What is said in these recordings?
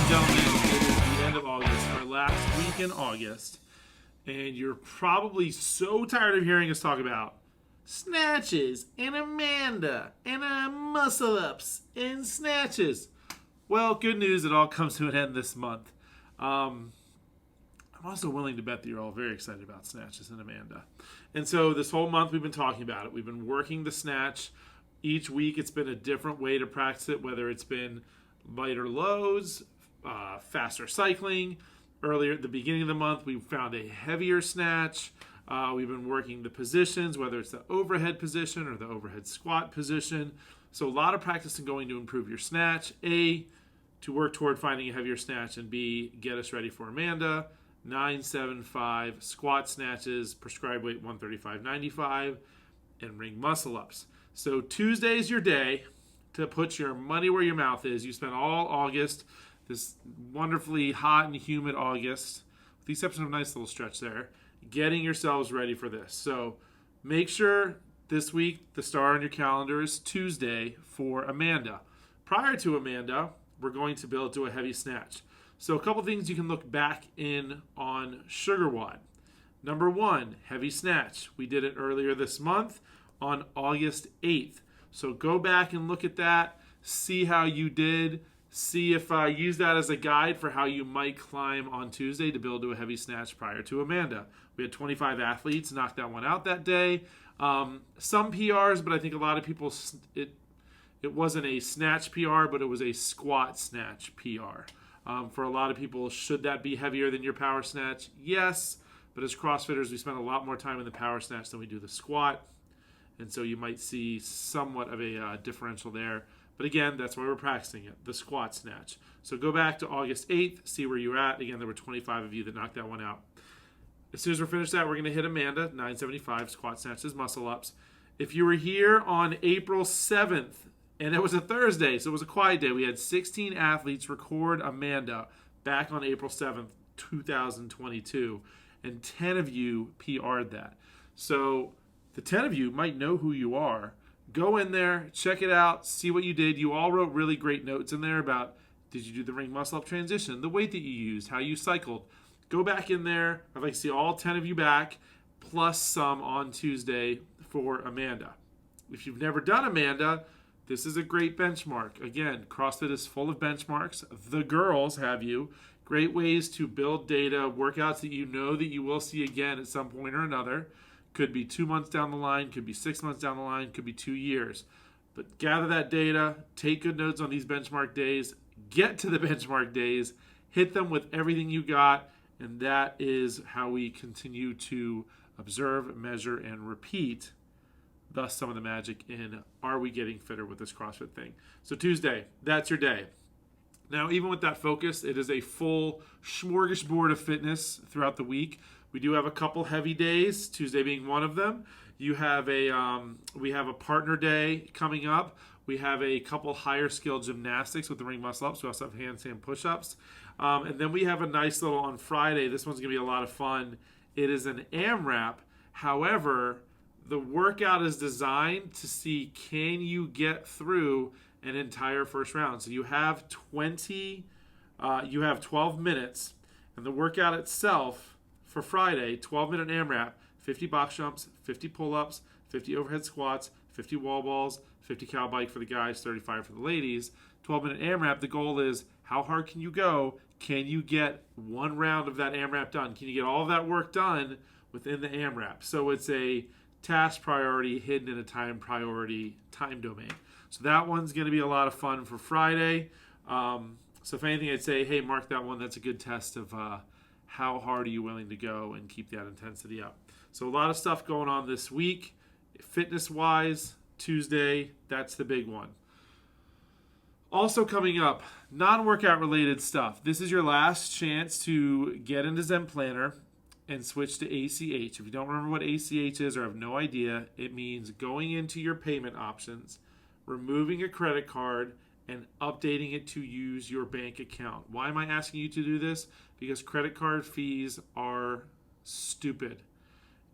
gentlemen, it is the end of August, our last week in August, and you're probably so tired of hearing us talk about Snatches and Amanda and muscle ups and Snatches. Well, good news, it all comes to an end this month. I'm also willing to bet that you're all very excited about Snatches and Amanda. And so this whole month we've been talking about it. We've been working the Snatch. Each week it's been a different way to practice it, whether it's been lighter lows, faster cycling. Earlier at the beginning of the month, we found a heavier snatch. We've been working the positions, whether it's the overhead position or the overhead squat position. So a lot of practice and going to improve your snatch. A, to work toward finding a heavier snatch, and B, get us ready for Amanda. 975 squat snatches, prescribed weight 135.95, and ring muscle ups. So Tuesday's your day to put your money where your mouth is. You spent all August, this wonderfully hot and humid August, with the exception of a nice little stretch there, getting yourselves ready for this. So make sure this week the star on your calendar is Tuesday for Amanda. Prior to Amanda, we're going to build to a heavy snatch. So a couple things you can look back in on Sugar WOD. Number one, heavy snatch. We did it earlier this month on August 8th. So go back and look at that, see how you did, see if I use that as a guide for how you might climb on Tuesday to build to a heavy snatch prior to Amanda. We had 25 athletes knock that one out that day. Some PRs, but I think a lot of people, it wasn't a snatch PR, but it was a squat snatch PR. For a lot of people, should that be heavier than your power snatch? Yes, but as CrossFitters, we spend a lot more time in the power snatch than we do the squat. And so you might see somewhat of a differential there. But again, that's why we're practicing it, the squat snatch. So go back to August 8th, see where you're at. Again, there were 25 of you that knocked that one out. As soon as we're finished that, we're going to hit Amanda, 975 squat snatches, muscle ups. If you were here on April 7th, and it was a Thursday, so it was a quiet day, we had 16 athletes record Amanda back on April 7th, 2022, and 10 of you PR'd that. So the 10 of you might know who you are. Go in there, check it out, see what you did. You all wrote really great notes in there about, did you do the ring muscle up transition, the weight that you used, how you cycled. Go back in there. I'd like to see all 10 of you back, plus some on Tuesday for Amanda. If you've never done Amanda, this is a great benchmark. Again, CrossFit is full of benchmarks. The girls have you. Great ways to build data, workouts that you know that you will see again at some point or another. Could be 2 months down the line, could be 6 months down the line, could be 2 years. But gather that data, take good notes on these benchmark days, get to the benchmark days, hit them with everything you got, and that is how we continue to observe, measure, and repeat. Thus, some of the magic in are we getting fitter with this CrossFit thing. So Tuesday, that's your day. Now, even with that focus, it is a full smorgasbord of fitness throughout the week. We do have a couple heavy days, Tuesday being one of them. We have a partner day coming up. We have a couple higher skill gymnastics with the ring muscle ups. We also have handstand push-ups. And then we have a nice little on Friday. This one's going to be a lot of fun. It is an AMRAP. However, the workout is designed to see, can you get through an entire first round? So you have 12 minutes, and the workout itself for Friday, 12-minute AMRAP, 50 box jumps, 50 pull-ups, 50 overhead squats, 50 wall balls, 50 cow bike for the guys, 35 for the ladies. 12-minute AMRAP, the goal is, how hard can you go? Can you get one round of that AMRAP done? Can you get all of that work done within the AMRAP? So it's a task priority hidden in a time priority time domain. So that one's going to be a lot of fun for Friday. So if anything, I'd say, hey, mark that one. That's a good test of how hard are you willing to go and keep that intensity up. So a lot of stuff going on this week. Fitness-wise, Tuesday, that's the big one. Also coming up, non-workout related stuff. This is your last chance to get into Zen Planner and switch to ACH. If you don't remember what ACH is or have no idea, it means going into your payment options, removing a credit card, and updating it to use your bank account. Why am I asking you to do this? Because credit card fees are stupid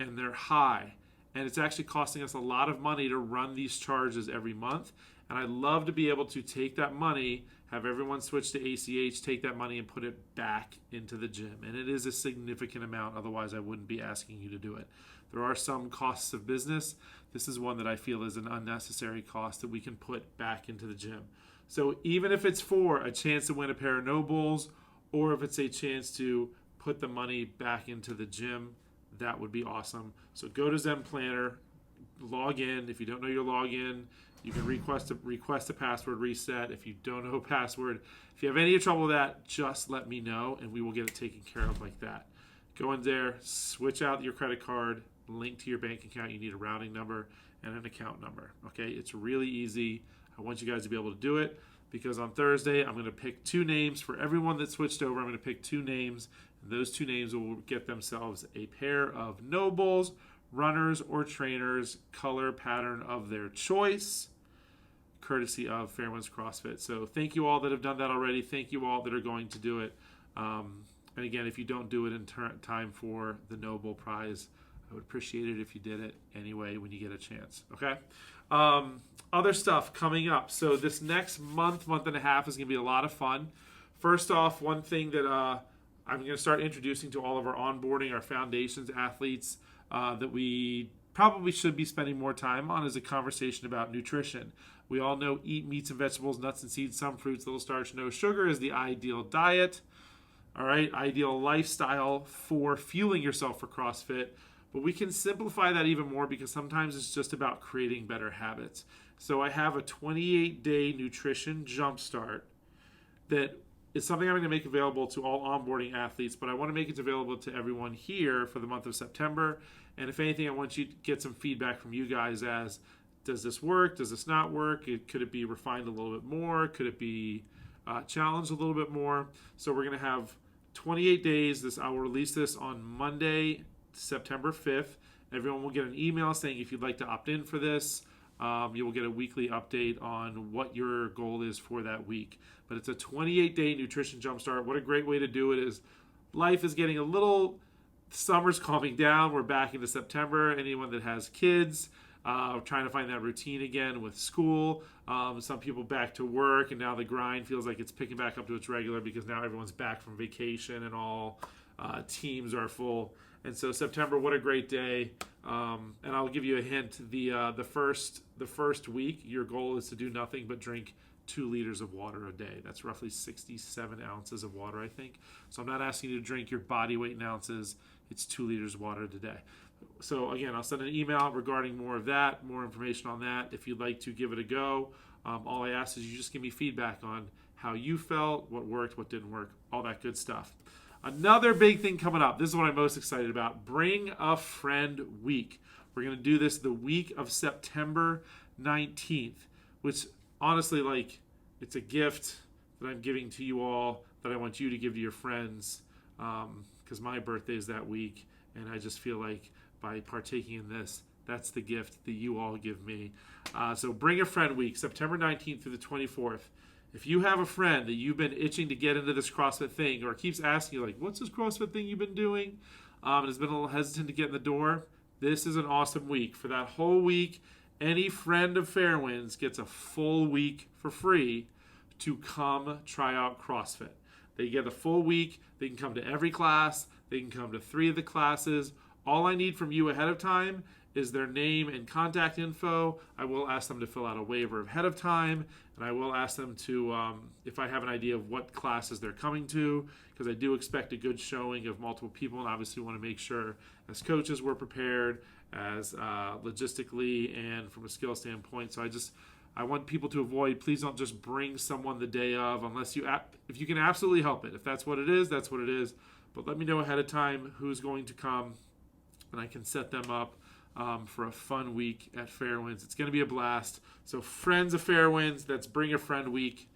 and they're high. And it's actually costing us a lot of money to run these charges every month. And I'd love to be able to take that money, have everyone switch to ACH, take that money and put it back into the gym. And it is a significant amount. Otherwise, I wouldn't be asking you to do it. There are some costs of business. This is one that I feel is an unnecessary cost that we can put back into the gym. So even if it's for a chance to win a pair of No Bulls, or if it's a chance to put the money back into the gym, that would be awesome. So go to Zen Planner, log in. If you don't know your login, you can request a password reset. If you don't know a password, if you have any trouble with that, just let me know and we will get it taken care of like that. Go in there, switch out your credit card, link to your bank account. You need a routing number and an account number. Okay, it's really easy. I want you guys to be able to do it because on Thursday I'm going to pick 2 names for everyone that switched over. I'm going to pick 2 names, and those 2 names will get themselves a pair of No Bulls, runners or trainers, color pattern of their choice, courtesy of Fairwinds CrossFit. So thank you all that have done that already. Thank you all that are going to do it. And again, if you don't do it in time for the No Bull prize, I would appreciate it if you did it anyway when you get a chance. Okay. Other stuff coming up. So this next month and a half is going to be a lot of fun. First off, one thing that I'm going to start introducing to all of our onboarding, our foundations athletes, that we probably should be spending more time on is a conversation about nutrition. We all know eat meats and vegetables, nuts and seeds, some fruits, little starch, no sugar is the ideal diet. All right, ideal lifestyle for fueling yourself for CrossFit. But we can simplify that even more because sometimes it's just about creating better habits. So I have a 28-day nutrition jumpstart that is something I'm going to make available to all onboarding athletes, but I want to make it available to everyone here for the month of September. And if anything, I want you to get some feedback from you guys as, does this work? Does this not work? Could it be refined a little bit more? Could it be challenged a little bit more? So we're going to have 28 days. I will release this on Monday, September 5th. Everyone will get an email saying if you'd like to opt in for this. You will get a weekly update on what your goal is for that week. But it's a 28-day nutrition jumpstart. What a great way to do it is. Life is getting a little, summer's calming down. We're back into September. Anyone that has kids, trying to find that routine again with school. Some people back to work, and now the grind feels like it's picking back up to its regular because now everyone's back from vacation and all teams are full. And so September, what a great day. And I'll give you a hint. The first week, your goal is to do nothing but drink 2 liters of water a day. That's roughly 67 ounces of water, I think. So I'm not asking you to drink your body weight in ounces. It's 2 liters of water a day. So again, I'll send an email regarding more of that, more information on that. If you'd like to give it a go, all I ask is you just give me feedback on how you felt, what worked, what didn't work, all that good stuff. Another big thing coming up, this is what I'm most excited about, Bring a Friend Week. We're going to do this the week of September 19th, which honestly, it's a gift that I'm giving to you all that I want you to give to your friends because my birthday is that week, and I just feel like by partaking in this, that's the gift that you all give me. So Bring a Friend Week, September 19th through the 24th. If you have a friend that you've been itching to get into this CrossFit thing or keeps asking you, what's this CrossFit thing you've been doing? And has been a little hesitant to get in the door, this is an awesome week. For that whole week, any friend of Fairwinds gets a full week for free to come try out CrossFit. They get a full week. They can come to every class. They can come to 3 of the classes. All I need from you ahead of time is their name and contact info. I will ask them to fill out a waiver ahead of time, and I will ask them to, if I have an idea of what classes they're coming to, because I do expect a good showing of multiple people, and obviously want to make sure as coaches we're prepared, as logistically and from a skill standpoint. So I want people to avoid, please don't just bring someone the day of, unless if you can absolutely help it. If that's what it is, that's what it is. But let me know ahead of time who's going to come, and I can set them up for a fun week at Fairwinds. It's going to be a blast. So Friends of Fairwinds, that's Bring a Friend Week,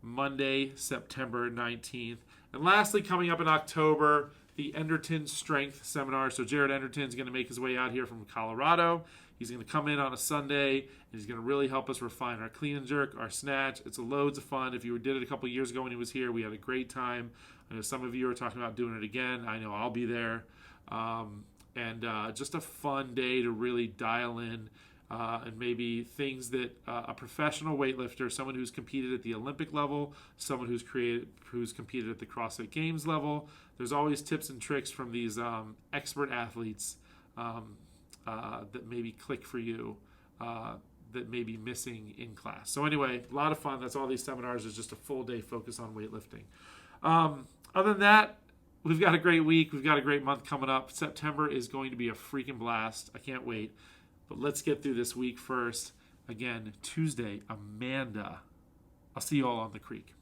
Monday, September 19th. And lastly, coming up in October, the Enderton Strength Seminar. So Jared Enderton is going to make his way out here from Colorado. He's going to come in on a Sunday, and he's going to really help us refine our clean and jerk, our snatch. It's loads of fun. If you did it a couple years ago when he was here, we had a great time. I know some of you are talking about doing it again. I know I'll be there. And just a fun day to really dial in and maybe things that a professional weightlifter, someone who's competed at the Olympic level, someone who's competed at the CrossFit Games level. There's always tips and tricks from these expert athletes that maybe click for you, that may be missing in class. So anyway, a lot of fun. That's all these seminars is, just a full day focus on weightlifting. Other than that, we've got a great week. We've got a great month coming up. September is going to be a freaking blast. I can't wait. But let's get through this week first. Again, Tuesday, Amanda. I'll see you all on the creek.